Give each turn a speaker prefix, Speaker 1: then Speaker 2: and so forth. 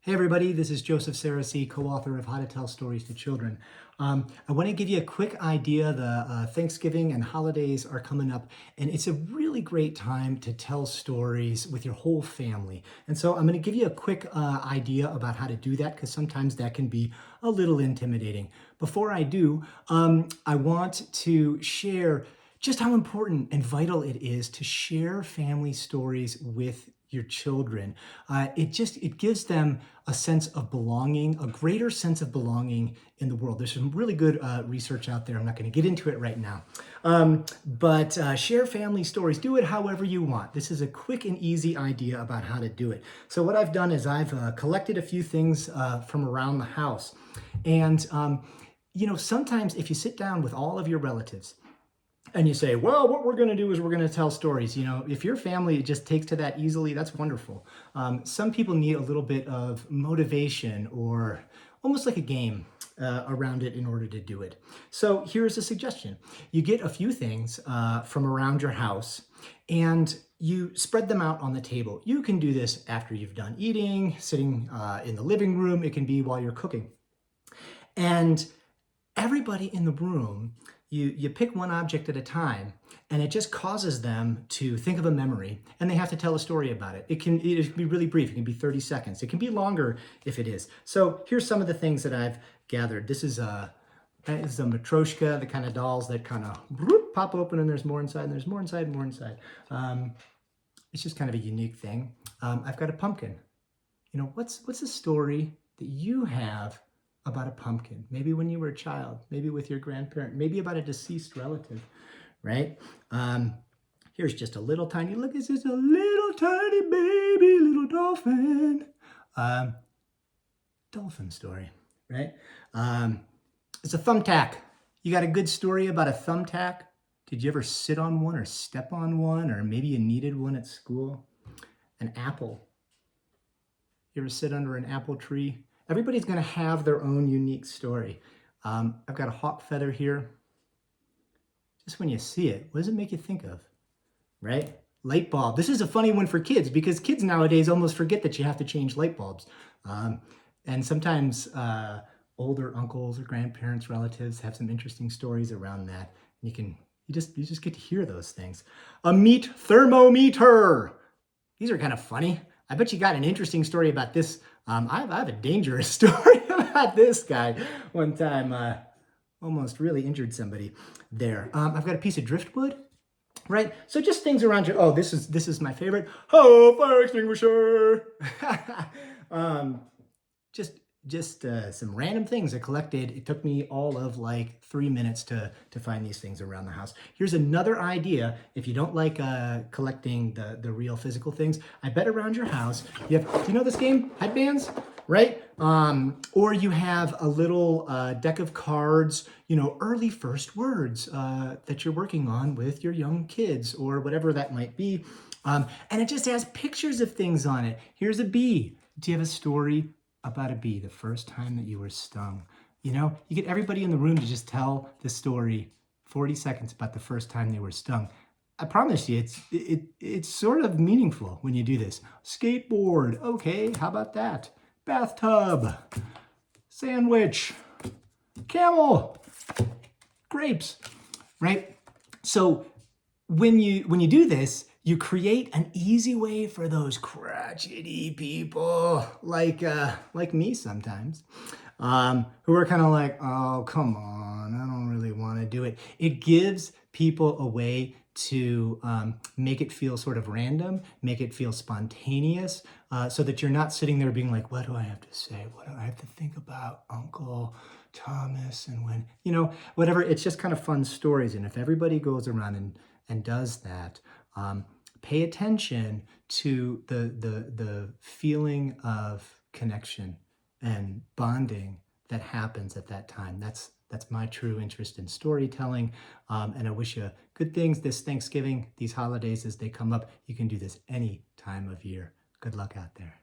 Speaker 1: Hey everybody, this is Joseph Saracey, co-author of How to Tell Stories to Children. I want to give you a quick idea. The Thanksgiving and holidays are coming up, and it's a really great time to tell stories with your whole family. And so I'm going to give you a quick idea about how to do that, because sometimes that can be a little intimidating. Before I do, I want to share just how important and vital it is to share family stories with your children. It gives them a sense of belonging, a greater sense of belonging in the world. There's some really good research out there. I'm not going to get into it right now. But share family stories. Do it however you want. This is a quick and easy idea about how to do it. So what I've done is I've collected a few things from around the house. And, sometimes if you sit down with all of your relatives, and you say, well, what we're going to do is we're going to tell stories. If your family just takes to that easily, that's wonderful. Some people need a little bit of motivation or almost like a game around it in order to do it. So here's a suggestion. You get a few things from around your house and you spread them out on the table. You can do this after you've done eating, sitting in the living room. It can be while you're cooking. And everybody in the room, you pick one object at a time, and it just causes them to think of a memory, and they have to tell a story about it. It can be really brief. It can be 30 seconds. It can be longer if it is. So here's some of the things that I've gathered. This is a Matryoshka, the kind of dolls that kind of pop open, and there's more inside, and there's more inside, and more inside. It's just kind of a unique thing. I've got a pumpkin. What's a story that you have about a pumpkin? Maybe when you were a child, maybe with your grandparent, maybe about a deceased relative, right? Here's just a little tiny, look, it's just a little tiny baby, little dolphin. Dolphin story, right? It's a thumbtack. You got a good story about a thumbtack? Did you ever sit on one or step on one, or maybe you needed one at school? An apple. You ever sit under an apple tree? Everybody's going to have their own unique story. I've got a hawk feather here. Just when you see it, what does it make you think of? Right? Light bulb. This is a funny one for kids because kids nowadays almost forget that you have to change light bulbs. And sometimes older uncles or grandparents, relatives have some interesting stories around that. You just get to hear those things. A meat thermometer. These are kind of funny. I bet you got an interesting story about this. I have a dangerous story about this guy. One time, almost really injured somebody there. I've got a piece of driftwood, right? So just things around you. Oh, this is my favorite. Oh, fire extinguisher. Just some random things I collected. It took me all of like 3 minutes to find these things around the house. Here's another idea. If you don't like collecting the real physical things, I bet around your house, do you know this game? Headbands, right? Or you have a little deck of cards, early first words that you're working on with your young kids or whatever that might be. And it just has pictures of things on it. Here's a bee. Do you have a story about a bee, the first time that you were stung? You get everybody in the room to just tell the story, 40 seconds about the first time they were stung. I promise you, it's sort of meaningful when you do this. Skateboard, okay, how about that? Bathtub, sandwich, camel, grapes, right? So when you do this, you create an easy way for those crotchety people like me sometimes, who are kind of like, oh, come on, I don't really want to do it. It gives people a way to make it feel sort of random, make it feel spontaneous, so that you're not sitting there being like, what do I have to say? What do I have to think about Uncle Thomas? And when, whatever, it's just kind of fun stories. And if everybody goes around and does that, pay attention to the feeling of connection and bonding that happens at that time. That's my true interest in storytelling. And I wish you good things this Thanksgiving, these holidays as they come up. You can do this any time of year. Good luck out there.